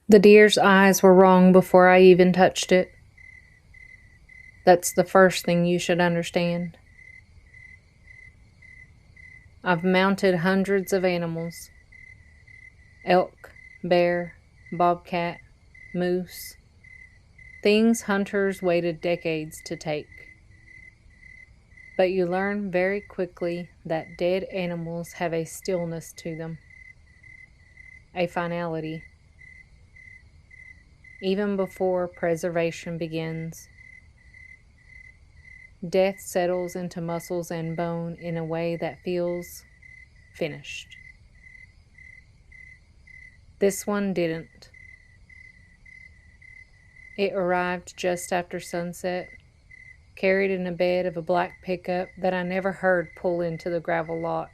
The deer's eyes were wrong before I even touched it. That's the first thing you should understand. I've mounted hundreds of animals: elk, bear, bobcat, moose, things hunters waited decades to take. But you learn very quickly that dead animals have a stillness to them, a finality. Even before preservation begins, death settles into muscles and bone in a way that feels finished. This one didn't. It arrived just after sunset, carried in a bed of a black pickup that I never heard pull into the gravel lot.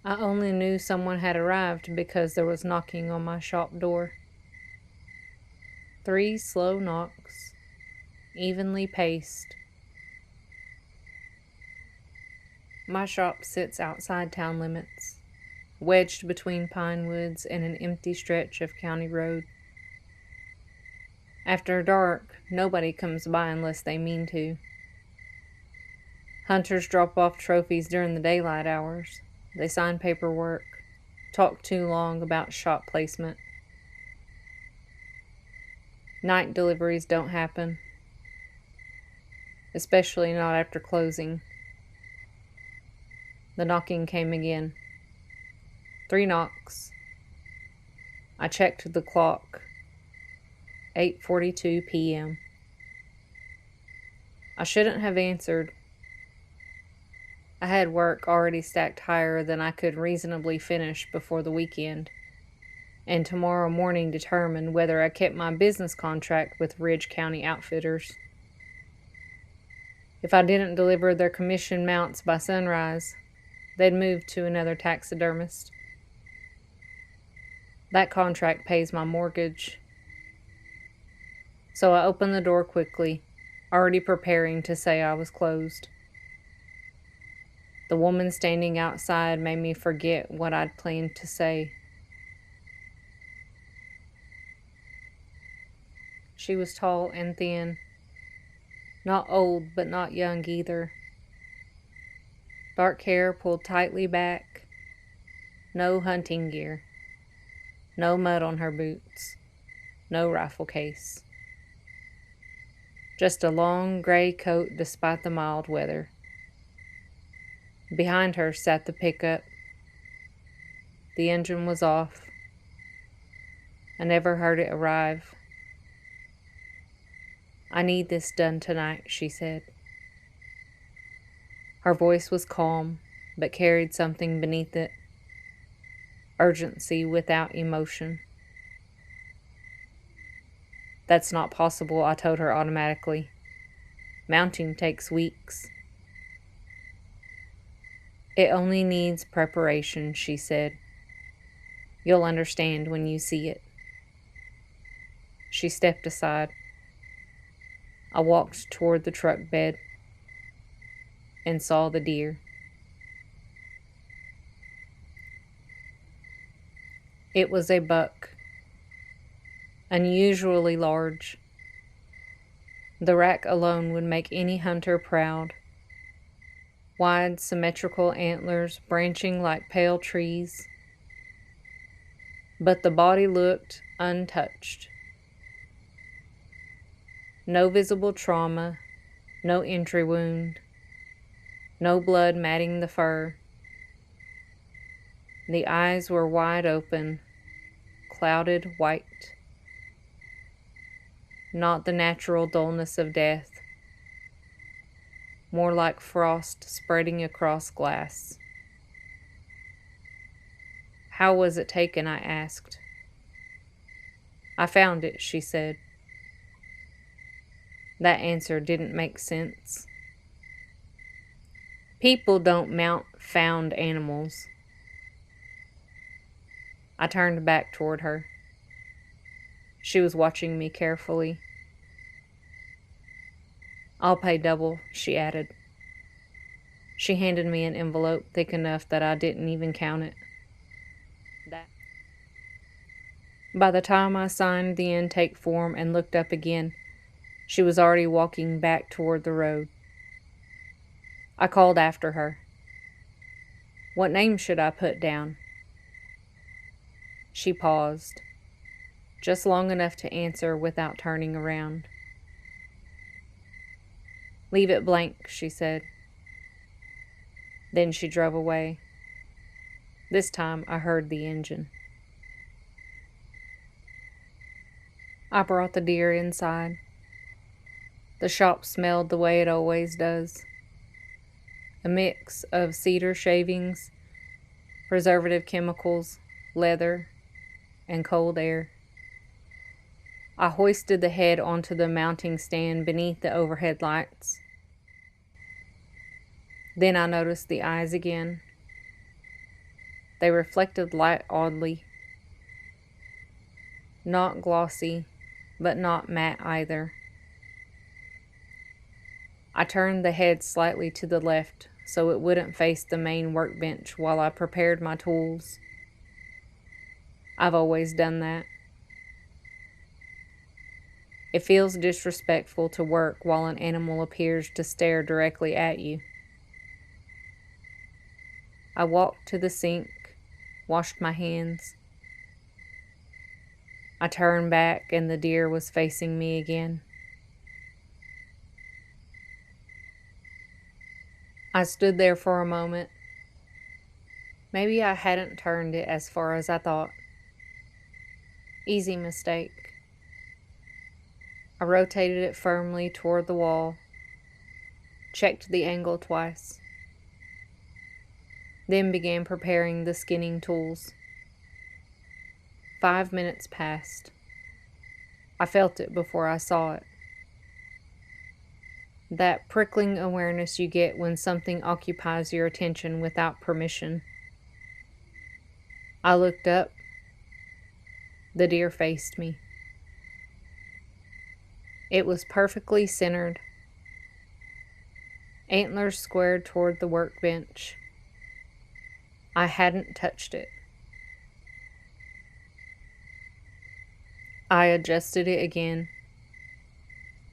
I only knew someone had arrived because there was knocking on my shop door. 3 slow knocks, evenly paced. My shop sits outside town limits, wedged between pine woods and an empty stretch of county road. After dark, nobody comes by unless they mean to. Hunters drop off trophies during the daylight hours. They sign paperwork, talk too long about shop placement. Night deliveries don't happen, especially not after closing. The knocking came again. 3 knocks. I checked the clock. 8:42 p.m. I shouldn't have answered. I had work already stacked higher than I could reasonably finish before the weekend, and tomorrow morning determined whether I kept my business contract with Ridge County Outfitters. If I didn't deliver their commission mounts by sunrise, they'd move to another taxidermist. That contract pays my mortgage. So I opened the door quickly, already preparing to say I was closed. The woman standing outside made me forget what I'd planned to say. She was tall and thin, not old but not young either. Dark hair pulled tightly back, no hunting gear, no mud on her boots, no rifle case. Just a long gray coat despite the mild weather. Behind her sat the pickup. The engine was off. I never heard it arrive. "I need this done tonight," she said. Her voice was calm, but carried something beneath it. Urgency without emotion. "That's not possible," I told her automatically. "Mounting takes weeks." "It only needs preparation," she said. "You'll understand when you see it." She stepped aside. I walked toward the truck bed and saw the deer. It was a buck, unusually large. The rack alone would make any hunter proud. Wide, symmetrical antlers branching like pale trees. But the body looked untouched. No visible trauma, no entry wound, no blood matting the fur. The eyes were wide open, clouded white. Not the natural dullness of death, more like frost spreading across glass. "How was it taken?" I asked. "I found it," she said. That answer didn't make sense. People don't mount found animals. I turned back toward her. She was watching me carefully. "I'll pay double," she added. She handed me an envelope thick enough that I didn't even count it. By the time I signed the intake form and looked up again, she was already walking back toward the road. I called after her. What name should I put down? She paused, just long enough to answer without turning around. Leave it blank, she said. Then she drove away. This time I heard the engine. I brought the deer inside. The shop smelled the way it always does. A mix of cedar shavings, preservative chemicals, leather, and cold air. I hoisted the head onto the mounting stand beneath the overhead lights. Then I noticed the eyes again. They reflected light oddly. Not glossy, but not matte either. I turned the head slightly to the left so it wouldn't face the main workbench while I prepared my tools. I've always done that. It feels disrespectful to work while an animal appears to stare directly at you. I walked to the sink, washed my hands. I turned back and the deer was facing me again. I stood there for a moment. Maybe I hadn't turned it as far as I thought. Easy mistake. I rotated it firmly toward the wall, checked the angle twice, then began preparing the skinning tools. 5 minutes passed. I felt it before I saw it. That prickling awareness you get when something occupies your attention without permission. I looked up. The deer faced me. It was perfectly centered, antlers squared toward the workbench. I hadn't touched it. I adjusted it again,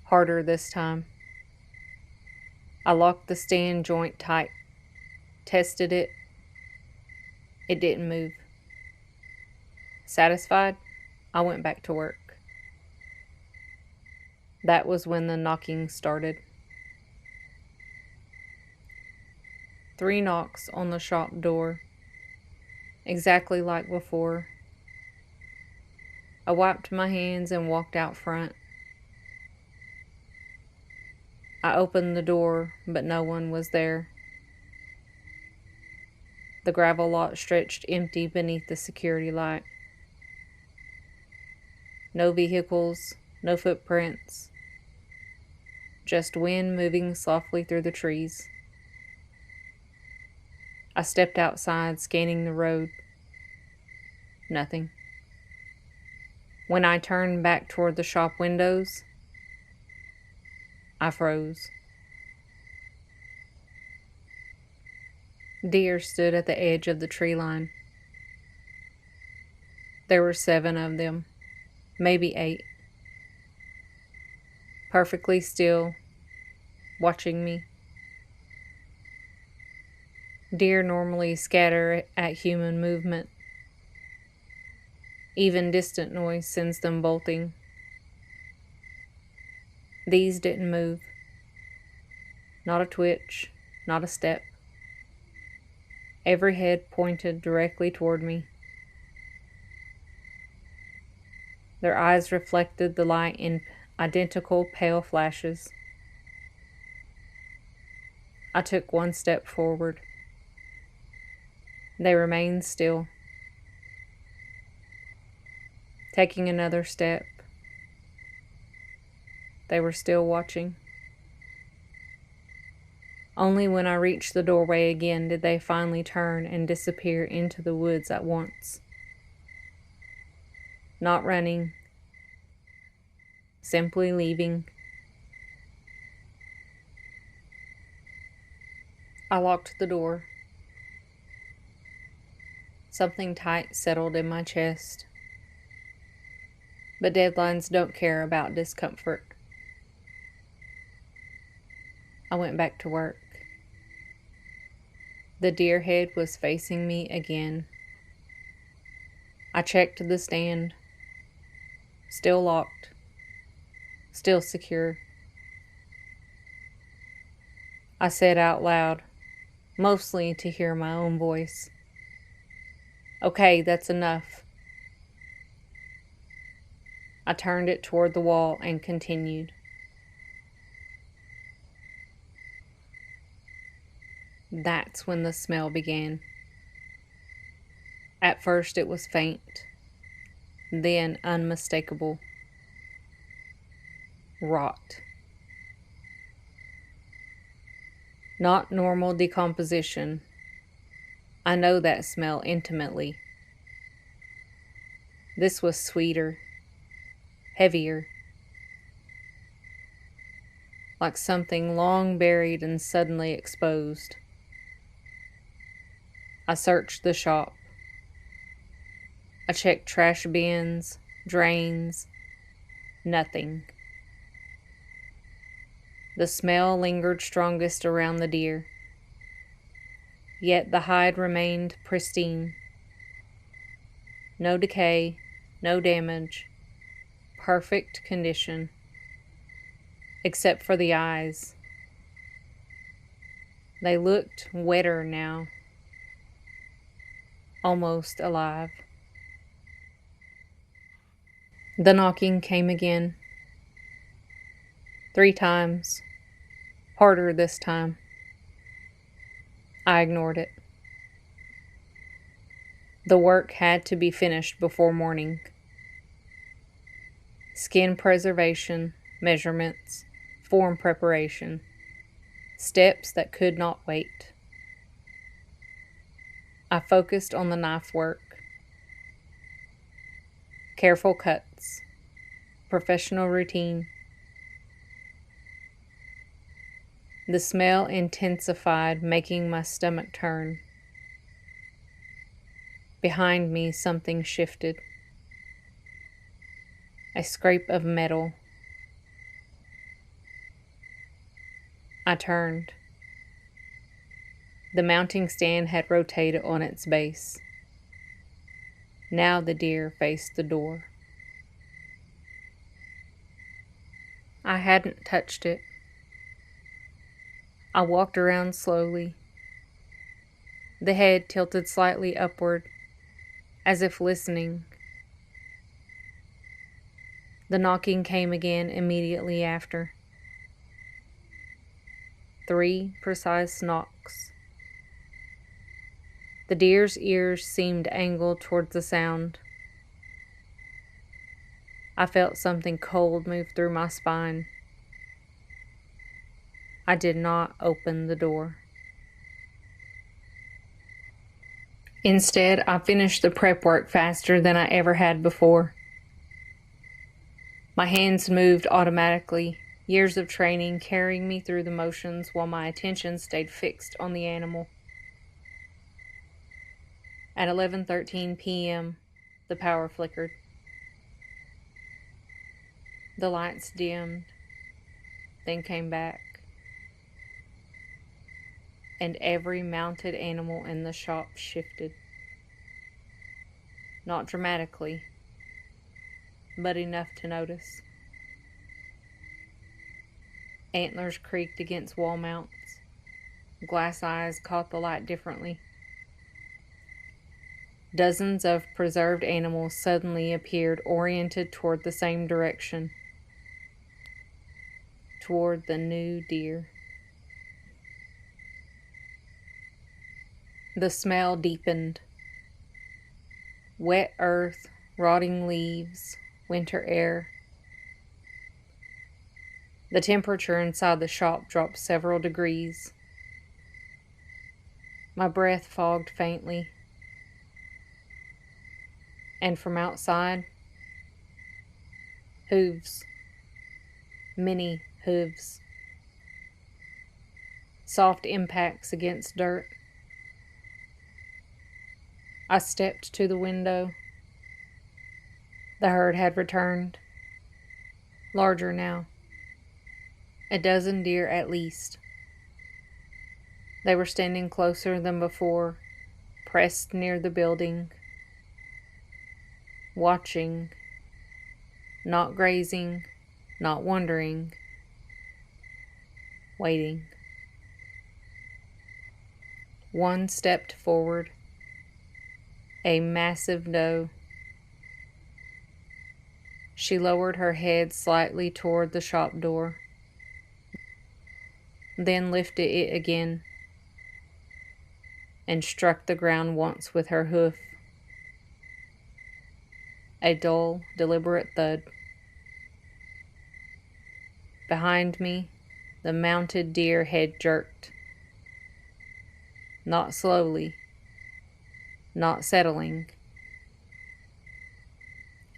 harder this time. I locked the stand joint tight, tested it. It didn't move. Satisfied, I went back to work. That was when the knocking started. 3 knocks on the shop door, exactly like before. I wiped my hands and walked out front. I opened the door, but no one was there. The gravel lot stretched empty beneath the security light. No vehicles, no footprints, just wind moving softly through the trees. I stepped outside, scanning the road. Nothing. When I turned back toward the shop windows, I froze. Deer stood at the edge of the tree line. There were 7 of them, maybe 8. Perfectly still, watching me. Deer normally scatter at human movement. Even distant noise sends them bolting. These didn't move. Not a twitch, not a step. Every head pointed directly toward me. Their eyes reflected the light in identical pale flashes. I took 1 step forward. They remained still. Taking another step, they were still watching. Only when I reached the doorway again did they finally turn and disappear into the woods at once. Not running, simply leaving. I locked the door. Something tight settled in my chest. but deadlines don't care about discomfort. I went back to work. The deer head was facing me again. I checked the stand. Still locked. Still secure. I said out loud, mostly to hear my own voice, "Okay, that's enough." I turned it toward the wall and continued. That's when the smell began. At first it was faint, then unmistakable. Rot. Not normal decomposition. I know that smell intimately. This was sweeter, heavier, like something long buried and suddenly exposed. I searched the shop. I checked trash bins, drains, nothing. The smell lingered strongest around the deer, yet the hide remained pristine. No decay, no damage, perfect condition, except for the eyes. They looked wetter now, almost alive. The knocking came again. 3 times, harder this time. I ignored it. The work had to be finished before morning. Skin preservation, measurements, form preparation, steps that could not wait. I focused on the knife work. Careful cuts, professional routine. The smell intensified, making my stomach turn. Behind me, something shifted. A scrape of metal. I turned. The mounting stand had rotated on its base. Now the deer faced the door. I hadn't touched it. I walked around slowly. The head tilted slightly upward, as if listening. The knocking came again immediately after. 3 precise knocks. The deer's ears seemed angled towards the sound. I felt something cold move through my spine. I did not open the door. Instead, I finished the prep work faster than I ever had before. My hands moved automatically, years of training carrying me through the motions while my attention stayed fixed on the animal. At 11:13 p.m., the power flickered. The lights dimmed, then came back, and every mounted animal in the shop shifted. Not dramatically, but enough to notice. Antlers creaked against wall mounts. Glass eyes caught the light differently. Dozens of preserved animals suddenly appeared, oriented toward the same direction, toward the new deer. The smell deepened. Wet earth, rotting leaves, winter air. The temperature inside the shop dropped several degrees. My breath fogged faintly. And from outside, hooves. Many hooves. Soft impacts against dirt. I stepped to the window. The herd had returned, larger now, a dozen deer at least. They were standing closer than before, pressed near the building, watching, not grazing, not wandering, waiting. One stepped forward, a massive doe. She lowered her head slightly toward the shop door, then lifted it again and struck the ground once with her hoof. A dull, deliberate thud. Behind me, the mounted deer head jerked. Not slowly, not settling.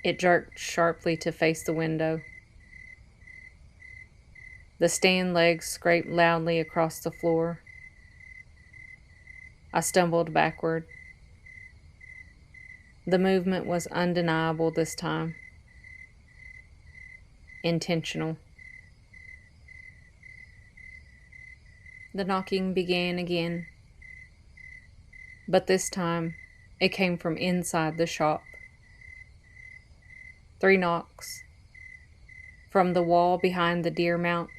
It jerked sharply to face the window. The stand legs scraped loudly across the floor. I stumbled backward. The movement was undeniable this time. Intentional. The knocking began again, but this time it came from inside the shop. 3 knocks from the wall behind the deer mount.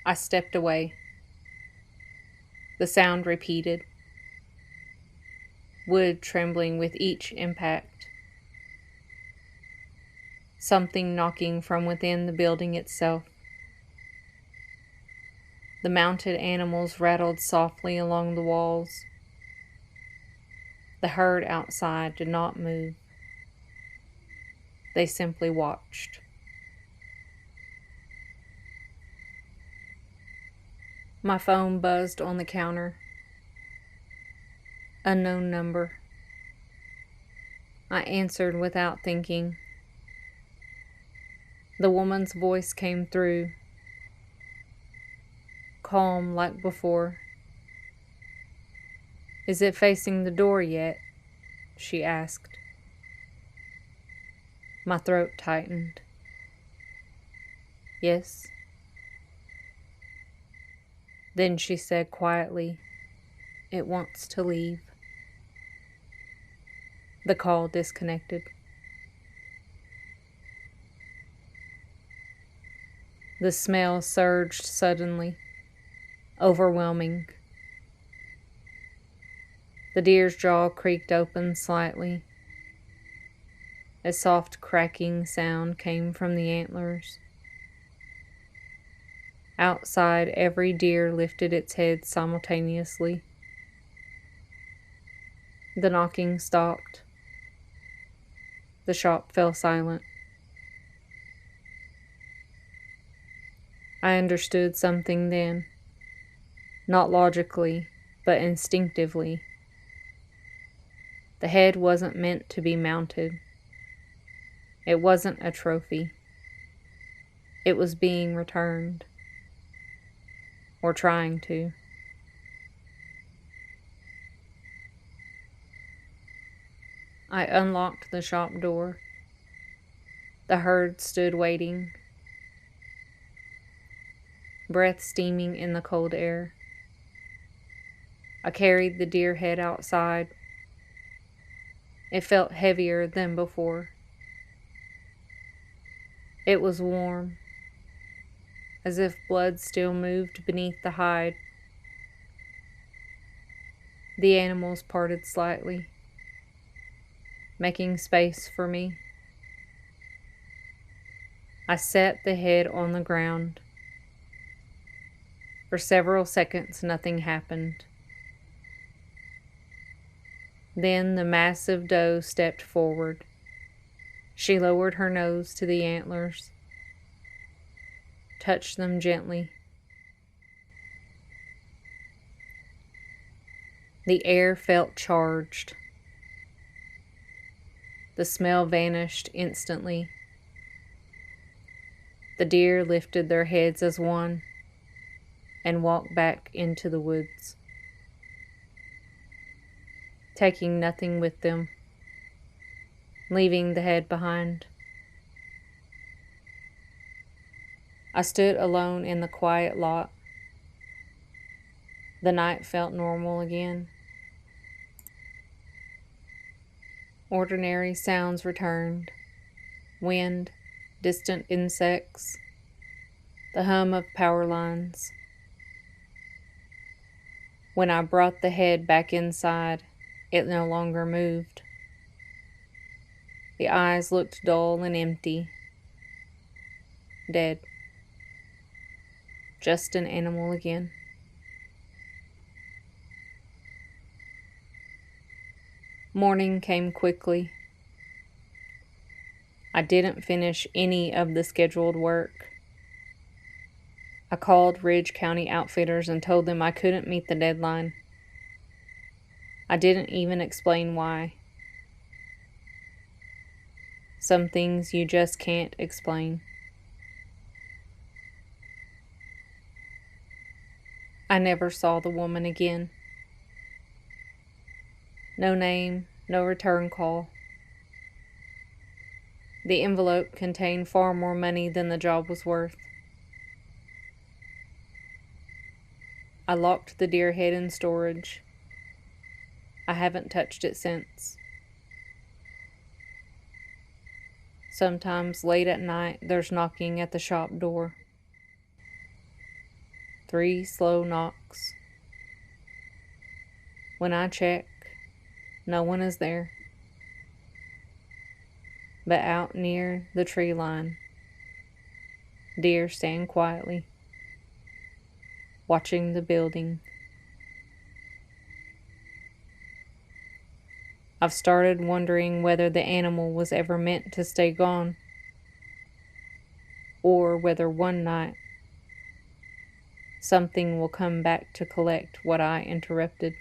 I stepped away. The sound repeated, wood trembling with each impact. Something knocking from within the building itself. The mounted animals rattled softly along the walls. The herd outside did not move. They simply watched. My phone buzzed on the counter. Unknown number. I answered without thinking. The woman's voice came through, calm like before. "Is it facing the door yet?" she asked. My throat tightened. "Yes." Then she said quietly, "It wants to leave." The call disconnected. The smell surged suddenly, overwhelming. The deer's jaw creaked open slightly. A soft cracking sound came from the antlers. Outside, every deer lifted its head simultaneously. The knocking stopped. The shop fell silent. I understood something then, not logically, but instinctively. The head wasn't meant to be mounted. It wasn't a trophy. It was being returned, or trying to. I unlocked the shop door. The herd stood waiting, breath steaming in the cold air. I carried the deer head outside. It felt heavier than before. It was warm, as if blood still moved beneath the hide. The animals parted slightly, making space for me. I set the head on the ground. For several seconds, nothing happened. Then the massive doe stepped forward. She lowered her nose to the antlers, touched them gently. The air felt charged. The smell vanished instantly. The deer lifted their heads as one and walked back into the woods, taking nothing with them. leaving the head behind. I stood alone in the quiet lot. The night felt normal again. Ordinary sounds returned: wind, distant insects, the hum of power lines. When I brought the head back inside, it no longer moved. The eyes looked dull and empty, dead. Just an animal again. Morning came quickly. I didn't finish any of the scheduled work. I called Ridge County Outfitters and told them I couldn't meet the deadline. I didn't even explain why. Some things you just can't explain. I never saw the woman again. No name, no return call. The envelope contained far more money than the job was worth. I locked the deer head in storage. I haven't touched it since. Sometimes late at night, there's knocking at the shop door. 3 slow knocks. When I check, no one is there. But out near the tree line, deer stand quietly, watching the building. I've started wondering whether the animal was ever meant to stay gone, or whether one night something will come back to collect what I interrupted.